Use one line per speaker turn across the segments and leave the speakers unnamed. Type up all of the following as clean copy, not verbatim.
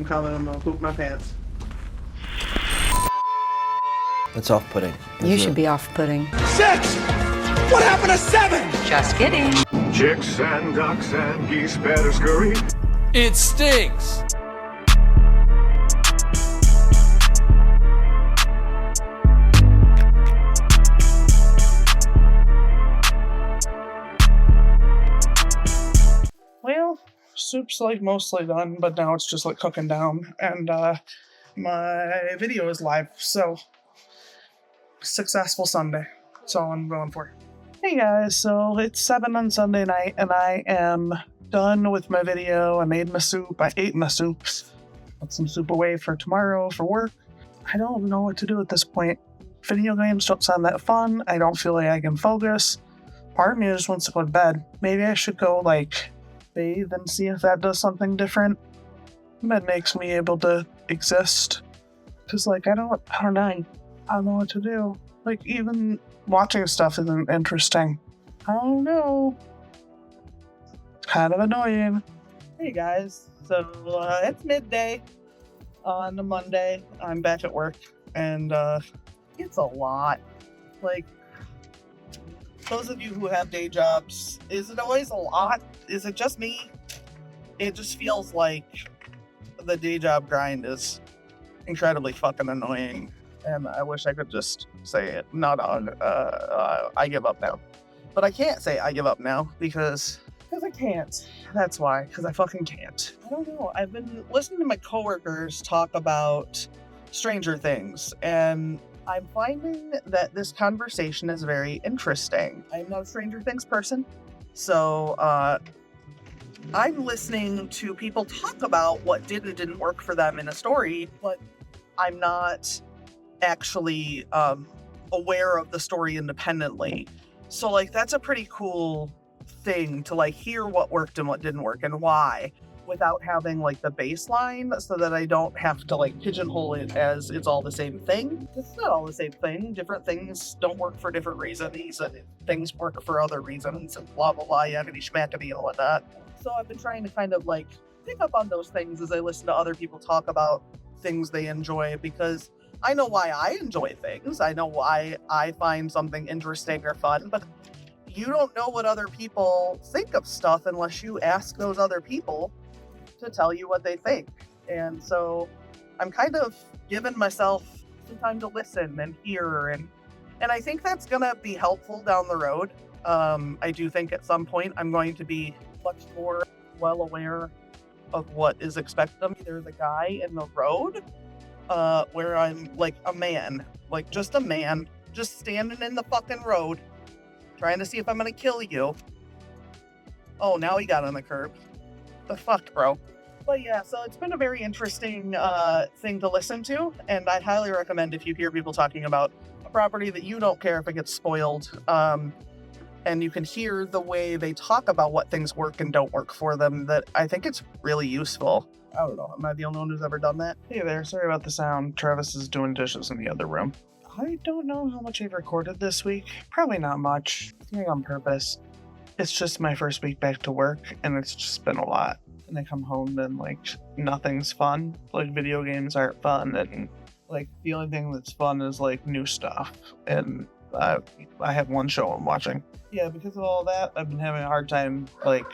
I'm coming. I'm gonna poop my pants.
That's off-putting.
You should be off-putting.
6! What happened to 7?
Just kidding.
Chicks and ducks and geese better scurry.
It stinks!
Well, soup's like mostly done, but now it's just like cooking down, and my video is live, so successful Sunday. That's all I'm going for. Hey guys, so it's 7 on Sunday night, and I am done with my video. I made my soup. I ate my soups. Put some soup away for tomorrow for work. I don't know what to do at this point. Video games don't sound that fun. I don't feel like I can focus. Part of me just wants to go to bed. Maybe I should go like bathe and see if that does something different. That makes me able to exist. Cause like I don't know. I don't know what to do. Like even watching stuff isn't interesting. I don't know. It's kind of annoying. Hey guys, so it's midday on a Monday. I'm back at work, and it's a lot. Like, those of you who have day jobs, is it always a lot? Is it just me? It just feels like the day job grind is incredibly fucking annoying, and I wish I could just say it. No, I give up now. But I can't say I give up now because I can't. That's why, because I fucking can't. I don't know. I've been listening to my coworkers talk about Stranger Things, and I'm finding that this conversation is very interesting. I'm not a Stranger Things person, so I'm listening to people talk about what did and didn't work for them in a story, but I'm not actually aware of the story independently. So like that's a pretty cool thing to like hear what worked and what didn't work and why, without having like the baseline, so that I don't have to like pigeonhole it as it's all the same thing. It's not all the same thing. Different things don't work for different reasons, and things work for other reasons, and blah blah blah, yakety schmackety and whatnot. So I've been trying to kind of like pick up on those things as I listen to other people talk about things they enjoy, because I know why I enjoy things. I know why I find something interesting or fun, but you don't know what other people think of stuff unless you ask those other people to tell you what they think. And so I'm kind of giving myself some time to listen and hear, and I think that's gonna be helpful down the road. I do think at some point I'm going to be much more well aware of what is expected of me. There's a guy in the road where I'm like a man, like just a man, just standing in the fucking road, trying to see if I'm gonna kill you. Oh, now he got on the curb. The fuck, bro. But yeah, so it's been a very interesting thing to listen to, and I highly recommend if you hear people talking about a property that you don't care if it gets spoiled, and you can hear the way they talk about what things work and don't work for them, that I think it's really useful. I don't know, am I the only one who's ever done that? Hey there, sorry about the sound. Travis is doing dishes in the other room. I don't know how much I've recorded this week. Probably not much. Doing on purpose. It's just my first week back to work, and it's just been a lot. And I come home and like nothing's fun. Like video games aren't fun, and like the only thing that's fun is like new stuff. And I have one show I'm watching. Yeah, because of all that, I've been having a hard time. Like,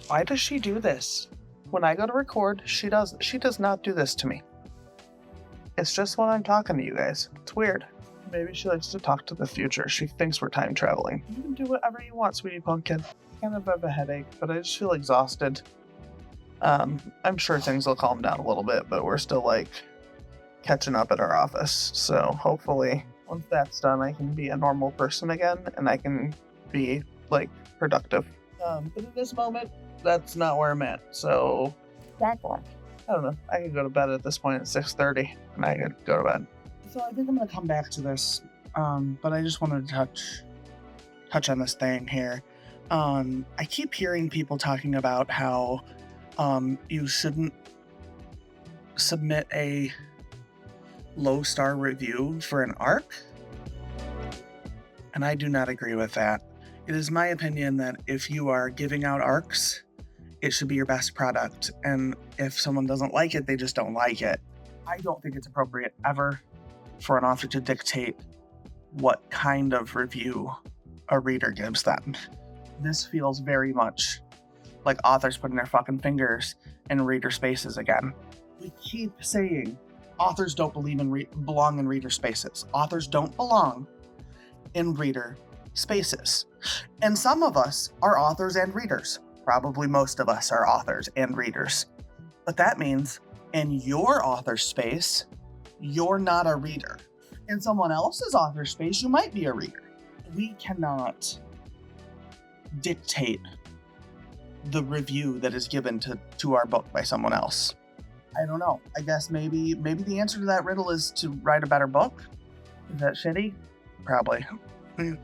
why does she do this? When I go to record, she does not do this to me. It's just when I'm talking to you guys. It's weird. Maybe she likes to talk to the future. She thinks we're time traveling. You can do whatever you want, sweetie pumpkin. Kind of have a headache, but I just feel exhausted. I'm sure things will calm down a little bit, but we're still like catching up at our office. So hopefully once that's done, I can be a normal person again, and I can be like productive. But at this moment, that's not where I'm at. So I don't know. I could go to bed at this point at 6:30, and I could go to bed. So I think I'm gonna come back to this, but I just wanted to touch on this thing here. I keep hearing people talking about how you shouldn't submit a low star review for an ARC, and I do not agree with that. It is my opinion that if you are giving out ARCs it should be your best product. And if someone doesn't like it, they just don't like it. I don't think it's appropriate ever for an author to dictate what kind of review a reader gives them. This feels very much like authors putting their fucking fingers in reader spaces again. We keep saying authors don't belong in reader spaces. Authors don't belong in reader spaces. And some of us are authors and readers. Probably most of us are authors and readers. But that means in your author space, you're not a reader. In someone else's author space, you might be a reader. We cannot dictate the review that is given to our book by someone else. I don't know. I guess maybe the answer to that riddle is to write a better book. Is that shitty? Probably. I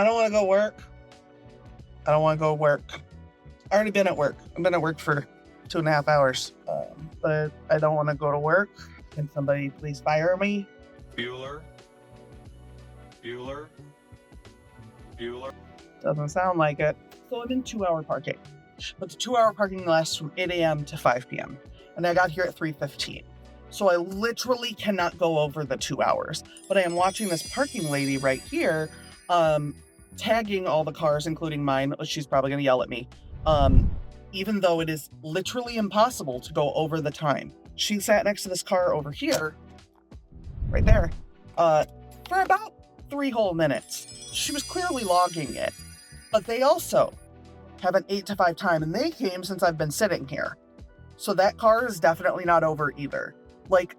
don't want to go work. I already been at work. I've been at work for 2.5 hours. But I don't want to go to work. Can somebody please fire me?
Bueller.
Doesn't sound like it. So I'm in 2-hour parking. But the 2-hour parking lasts from 8 a.m. to 5 p.m. And I got here at 3:15. So I literally cannot go over the 2 hours. But I am watching this parking lady right here, tagging all the cars, including mine. She's probably going to yell at me. Even though it is literally impossible to go over the time. She sat next to this car over here, right there, for about 3 whole minutes. She was clearly logging it. But they also have an 8 to 5 time, and they came since I've been sitting here. So that car is definitely not over either. Like,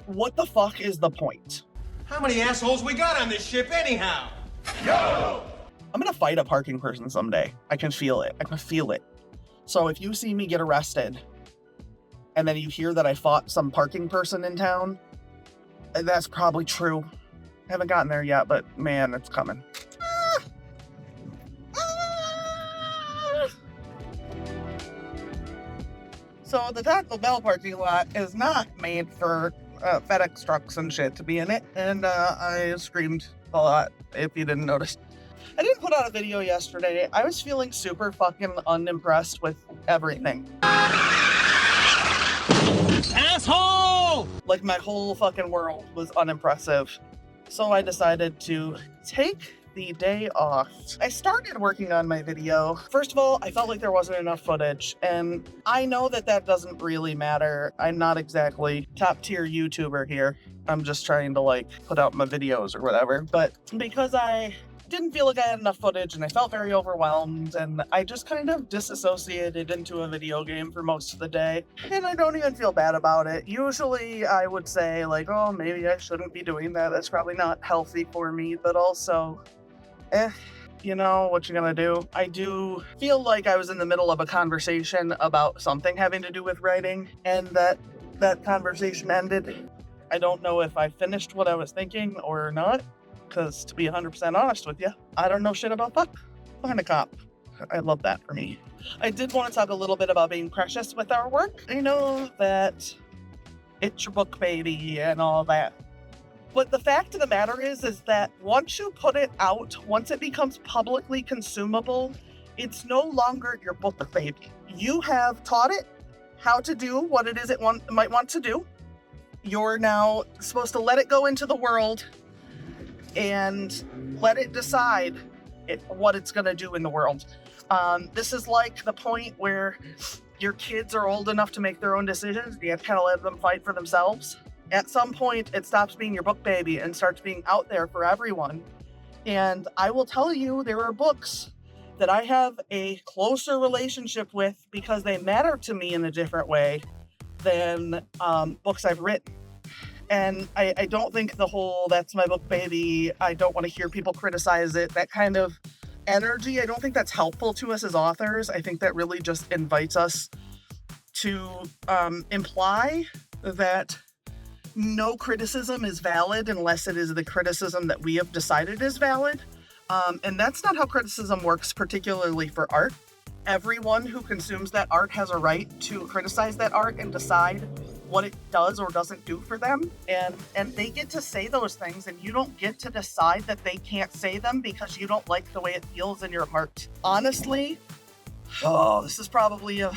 what the fuck is the point?
How many assholes we got on this ship anyhow? Yo!
I'm gonna fight a parking person someday. I can feel it. I can feel it. So if you see me get arrested, and then you hear that I fought some parking person in town, that's probably true. I haven't gotten there yet, but man, it's coming. So the Taco Bell parking lot is not made for FedEx trucks and shit to be in it, and I screamed a lot, if you didn't notice. I didn't put out a video yesterday. I was feeling super fucking unimpressed with everything.
Asshole!
Like, my whole fucking world was unimpressive. So I decided to take the day off. I started working on my video. First of all, I felt like there wasn't enough footage, and I know that doesn't really matter. I'm not exactly top tier YouTuber here. I'm just trying to like put out my videos or whatever. But because I didn't feel like I had enough footage and I felt very overwhelmed, and I just kind of disassociated into a video game for most of the day, and I don't even feel bad about it. Usually I would say like, oh, maybe I shouldn't be doing that. That's probably not healthy for me, but also, you know, what you gonna do? I do feel like I was in the middle of a conversation about something having to do with writing, and that conversation ended. I don't know if I finished what I was thinking or not, because to be 100% honest with you, I don't know shit about behind a cop. I love that for me. I did want to talk a little bit about being precious with our work. I know that it's your book, baby, and all that. But the fact of the matter is that once you put it out, once it becomes publicly consumable, it's no longer your book, baby. You have taught it how to do what it is it might want to do. You're now supposed to let it go into the world and let it decide what it's going to do in the world. This is like the point where your kids are old enough to make their own decisions. You have to kind of let them fight for themselves. At some point, it stops being your book, baby, and starts being out there for everyone. And I will tell you, there are books that I have a closer relationship with because they matter to me in a different way than books I've written. And I don't think the whole, that's my book, baby, I don't want to hear people criticize it, that kind of energy, I don't think that's helpful to us as authors. I think that really just invites us to imply that no criticism is valid unless it is the criticism that we have decided is valid. And that's not how criticism works, particularly for art. Everyone who consumes that art has a right to criticize that art and decide what it does or doesn't do for them. And they get to say those things, and you don't get to decide that they can't say them because you don't like the way it feels in your heart. Honestly, this is probably a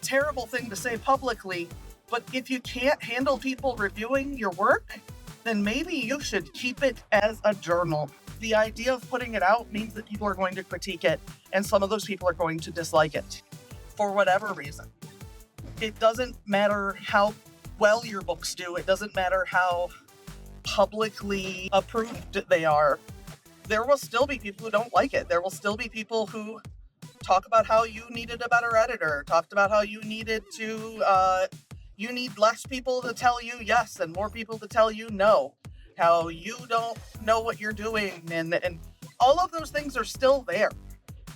terrible thing to say publicly, but if you can't handle people reviewing your work, then maybe you should keep it as a journal. The idea of putting it out means that people are going to critique it, and some of those people are going to dislike it for whatever reason. It doesn't matter how well your books do. It doesn't matter how publicly approved they are. There will still be people who don't like it. There will still be people who talk about how you needed a better editor, talked about how you needed to, you need less people to tell you yes and more people to tell you no, how you don't know what you're doing, and all of those things are still there.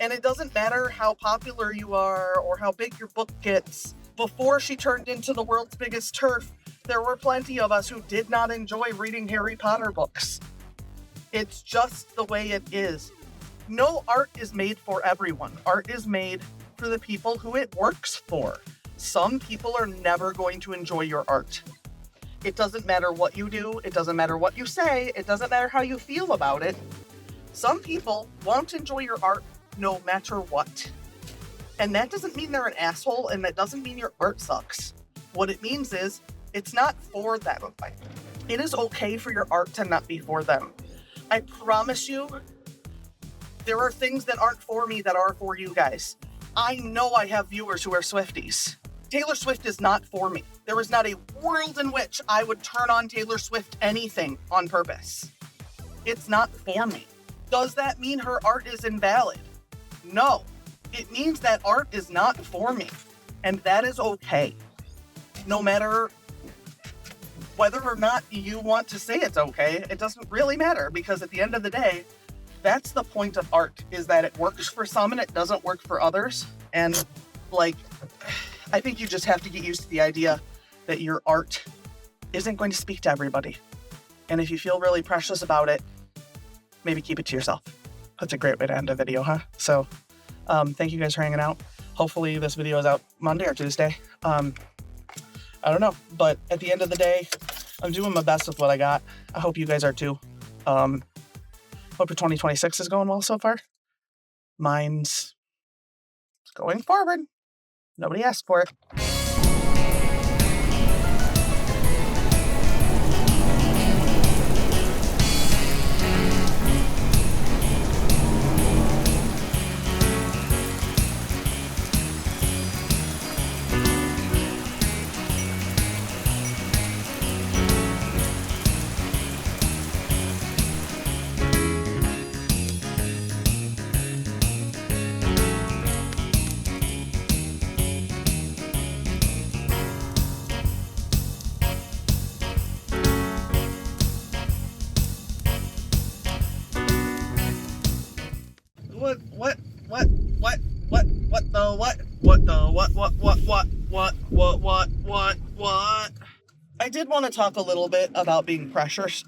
And it doesn't matter how popular you are or how big your book gets. Before she turned into the world's biggest TERF, there were plenty of us who did not enjoy reading Harry Potter books. It's just the way it is. No art is made for everyone. Art is made for the people who it works for. Some people are never going to enjoy your art. It doesn't matter what you do. It doesn't matter what you say. It doesn't matter how you feel about it. Some people won't enjoy your art no matter what. And that doesn't mean they're an asshole, and that doesn't mean your art sucks. What it means is, it's not for them. It is okay for your art to not be for them. I promise you, there are things that aren't for me that are for you guys. I know I have viewers who are Swifties. Taylor Swift is not for me. There is not a world in which I would turn on Taylor Swift anything on purpose. It's not for me. Does that mean her art is invalid? No. It means that art is not for me. And that is okay. No matter whether or not you want to say it's okay, it doesn't really matter, because at the end of the day, that's the point of art, is that it works for some and it doesn't work for others. And I think you just have to get used to the idea that your art isn't going to speak to everybody. And if you feel really precious about it, maybe keep it to yourself. That's a great way to end a video, huh? So, thank you guys for hanging out. Hopefully this video is out Monday or Tuesday. I don't know, but at the end of the day, I'm doing my best with what I got. I hope you guys are too. Hope your 2026 is going well so far. Mine's going forward. Nobody asked for it. What? I did want to talk a little bit about being precious.